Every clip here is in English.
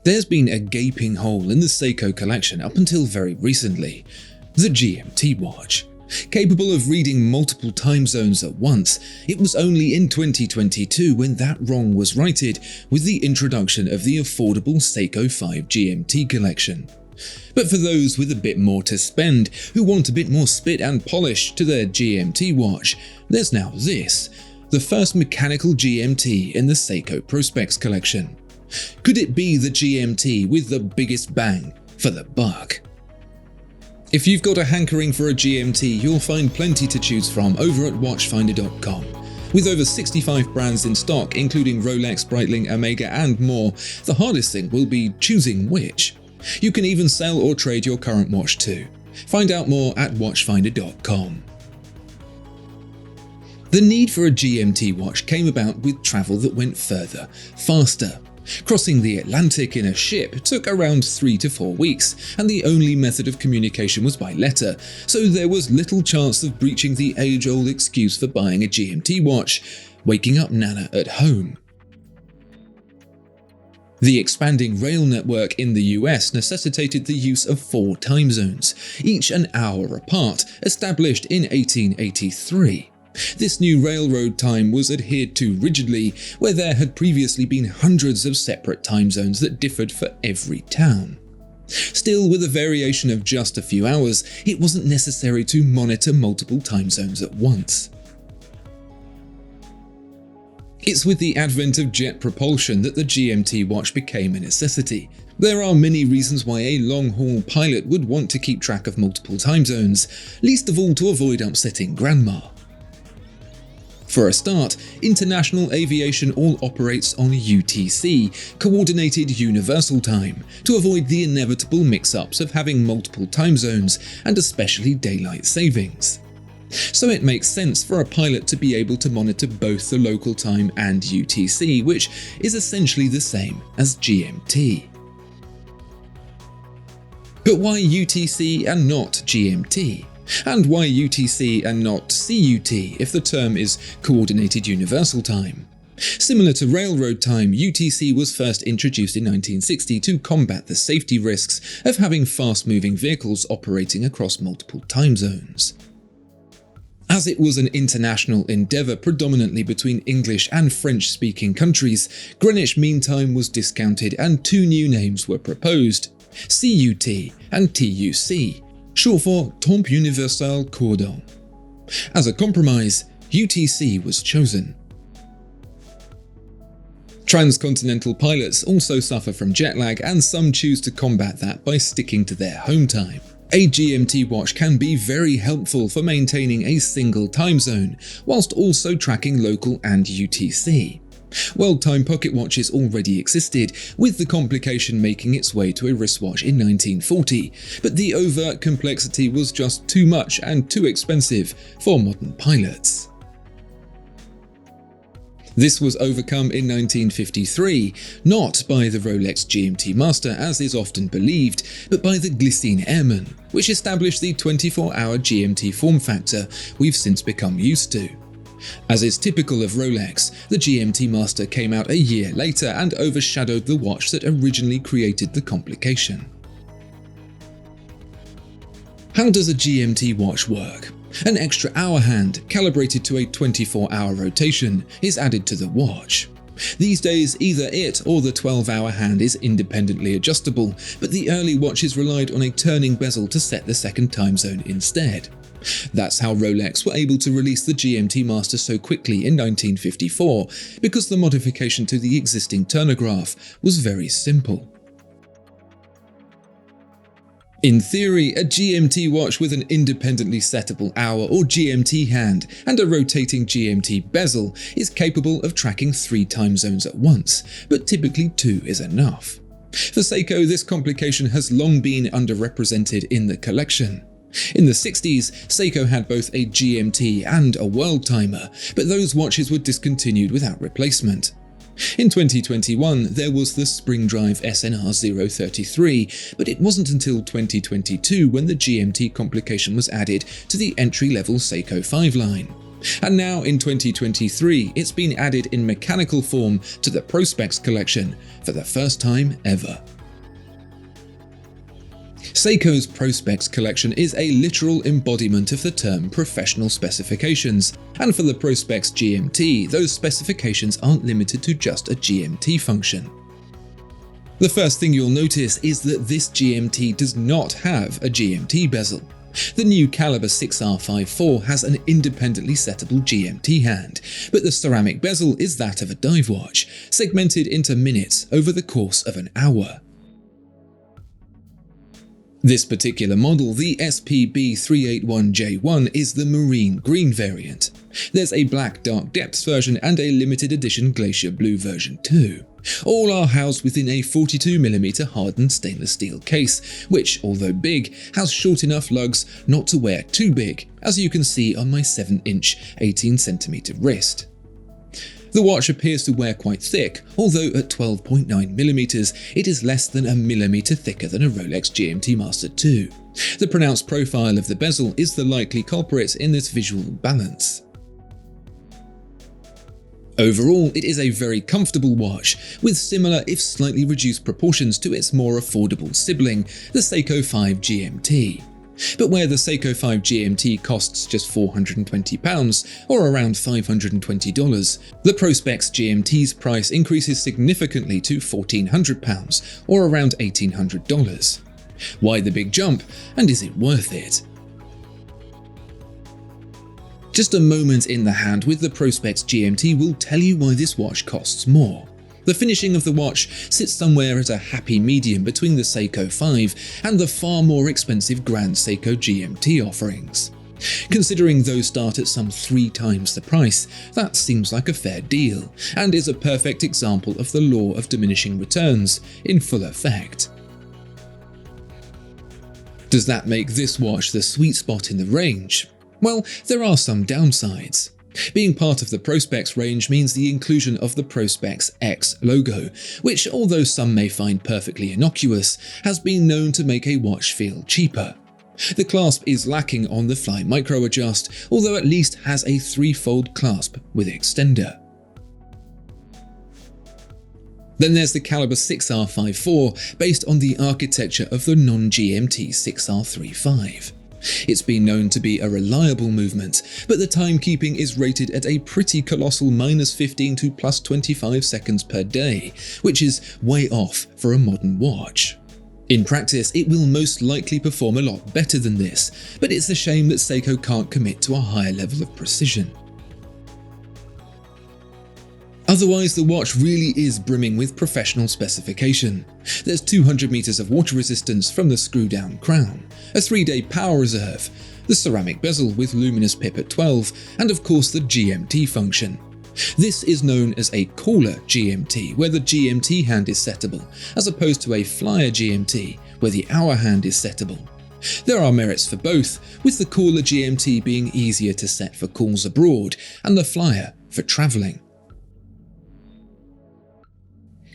There's been a gaping hole in the Seiko collection up until very recently: the GMT watch. Capable of reading multiple time zones at once, it was only in 2022 when that wrong was righted with the introduction of the affordable Seiko 5 GMT collection. But for those with a bit more to spend, who want a bit more spit and polish to their GMT watch, there's now this, the first mechanical GMT in the Seiko Prospex collection. Could it be the GMT with the biggest bang for the buck? If you've got a hankering for a GMT, you'll find plenty to choose from over at Watchfinder.com. With over 65 brands in stock, including Rolex, Breitling, Omega and more, the hardest thing will be choosing which. You can even sell or trade your current watch too. Find out more at Watchfinder.com. The need for a GMT watch came about with travel that went further, faster. Crossing the Atlantic in a ship took around 3 to 4 weeks, and the only method of communication was by letter, so there was little chance of breaching the age-old excuse for buying a GMT watch: waking up Nana at home. The expanding rail network in the US necessitated the use of 4 time zones, each an hour apart, established in 1883. This new railroad time was adhered to rigidly, where there had previously been hundreds of separate time zones that differed for every town. Still, with a variation of just a few hours, it wasn't necessary to monitor multiple time zones at once. It's with the advent of jet propulsion that the GMT watch became a necessity. There are many reasons why a long-haul pilot would want to keep track of multiple time zones, least of all to avoid upsetting grandma. For a start, international aviation all operates on UTC, Coordinated Universal Time, to avoid the inevitable mix-ups of having multiple time zones and especially daylight savings. So it makes sense for a pilot to be able to monitor both the local time and UTC, which is essentially the same as GMT. But why UTC and not GMT? And why UTC and not CUT if the term is Coordinated Universal Time? Similar to railroad time, UTC was first introduced in 1960 to combat the safety risks of having fast-moving vehicles operating across multiple time zones. As it was an international endeavour predominantly between English and French-speaking countries, Greenwich Mean Time was discounted and 2 new names were proposed: CUT and TUC, short for Temps Universel Coordon. As a compromise, UTC was chosen. Transcontinental pilots also suffer from jet lag, and some choose to combat that by sticking to their home time. A GMT watch can be very helpful for maintaining a single time zone, whilst also tracking local and UTC. World-time pocket watches already existed, with the complication making its way to a wristwatch in 1940, but the overt complexity was just too much and too expensive for modern pilots. This was overcome in 1953, not by the Rolex GMT Master as is often believed, but by the Glycine Airman, which established the 24-hour GMT form factor we've since become used to. As is typical of Rolex, the GMT Master came out a year later and overshadowed the watch that originally created the complication. How does a GMT watch work? An extra hour hand, calibrated to a 24-hour rotation, is added to the watch. These days, either it or the 12-hour hand is independently adjustable, but the early watches relied on a turning bezel to set the second time zone instead. That's how Rolex were able to release the GMT Master so quickly in 1954, because the modification to the existing turnograph was very simple. In theory, a GMT watch with an independently settable hour or GMT hand and a rotating GMT bezel is capable of tracking 3 time zones at once, but typically 2 is enough. For Seiko, this complication has long been underrepresented in the collection. In the 60s, Seiko had both a GMT and a world timer, but those watches were discontinued without replacement. In 2021, there was the Spring Drive SNR 033, but it wasn't until 2022 when the GMT complication was added to the entry-level Seiko 5 line. And now in 2023, it's been added in mechanical form to the Prospex collection for the first time ever. Seiko's Prospex collection is a literal embodiment of the term professional specifications, and for the Prospex GMT, those specifications aren't limited to just a GMT function. The first thing you'll notice is that this GMT does not have a GMT bezel. The new caliber 6R54 has an independently settable GMT hand, but the ceramic bezel is that of a dive watch, segmented into minutes over the course of an hour. This particular model, the SPB381J1, is the marine green variant. There's a black dark depths version and a limited edition glacier blue version too. All are housed within a 42mm hardened stainless steel case, which, although big, has short enough lugs not to wear too big, as you can see on my 7-inch 18cm wrist. The watch appears to wear quite thick, although at 12.9mm it is less than a millimeter thicker than a Rolex GMT Master 2. The pronounced profile of the bezel is the likely culprit in this visual balance. Overall, it is a very comfortable watch, with similar if slightly reduced proportions to its more affordable sibling, the Seiko 5 GMT. But where the Seiko 5 GMT costs just £420, or around $520, the Prospex GMT's price increases significantly to £1,400, or around $1,800. Why the big jump, and is it worth it? Just a moment in the hand with the Prospex GMT will tell you why this watch costs more. The finishing of the watch sits somewhere at a happy medium between the Seiko 5 and the far more expensive Grand Seiko GMT offerings. Considering those start at some 3 times the price, that seems like a fair deal, and is a perfect example of the law of diminishing returns in full effect. Does that make this watch the sweet spot in the range? Well, there are some downsides. Being part of the Prospex range means the inclusion of the Prospex X logo, which, although some may find perfectly innocuous, has been known to make a watch feel cheaper. The clasp is lacking on the Fly Micro Adjust, although at least has a 3-fold clasp with extender. Then there's the caliber 6R54, based on the architecture of the non-GMT 6R35. It's been known to be a reliable movement, but the timekeeping is rated at a pretty colossal -15 to +25 seconds per day, which is way off for a modern watch. In practice, it will most likely perform a lot better than this, but it's a shame that Seiko can't commit to a higher level of precision. Otherwise, the watch really is brimming with professional specification. There's 200 meters of water resistance from the screw-down crown, a 3-day power reserve, the ceramic bezel with luminous pip at 12, and of course the GMT function. This is known as a caller GMT, where the GMT hand is settable, as opposed to a flyer GMT, where the hour hand is settable. There are merits for both, with the caller GMT being easier to set for calls abroad, and the flyer for travelling.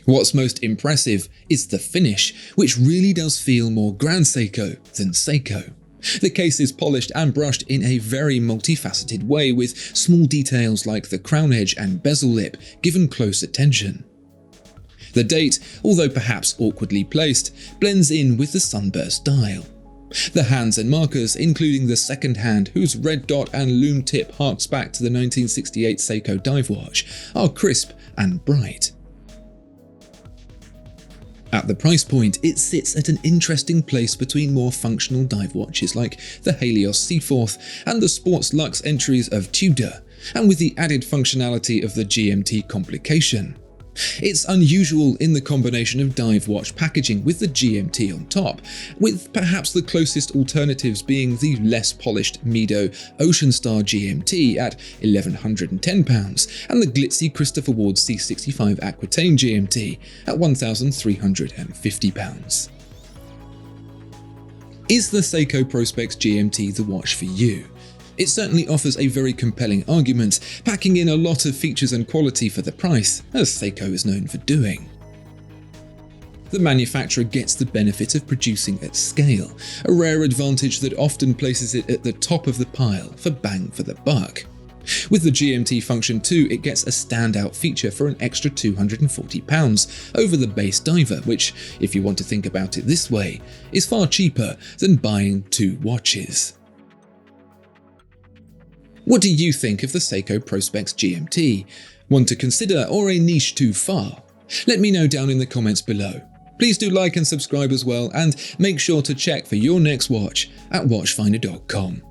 What's most impressive is the finish, which really does feel more Grand Seiko than Seiko. The case is polished and brushed in a very multifaceted way, with small details like the crown edge and bezel lip given close attention. The date, although perhaps awkwardly placed, blends in with the sunburst dial. The hands and markers, including the second hand whose red dot and lume tip harks back to the 1968 Seiko dive watch, are crisp and bright. At the price point, it sits at an interesting place between more functional dive watches like the Helios Seaforth and the Sports Luxe entries of Tudor, and with the added functionality of the GMT complication. It's unusual in the combination of dive watch packaging with the GMT on top, with perhaps the closest alternatives being the less polished Mido Ocean Star GMT at £1,110 and the glitzy Christopher Ward C65 Aquitaine GMT at £1,350. Is the Seiko Prospex GMT the watch for you? It certainly offers a very compelling argument, packing in a lot of features and quality for the price, as Seiko is known for doing. The manufacturer gets the benefit of producing at scale, a rare advantage that often places it at the top of the pile for bang for the buck. With the GMT Function 2, it gets a standout feature for an extra £240 over the base diver, which, if you want to think about it this way, is far cheaper than buying 2 watches. What do you think of the Seiko Prospex GMT? One to consider or a niche too far? Let me know down in the comments below. Please do like and subscribe as well, and make sure to check for your next watch at watchfinder.com.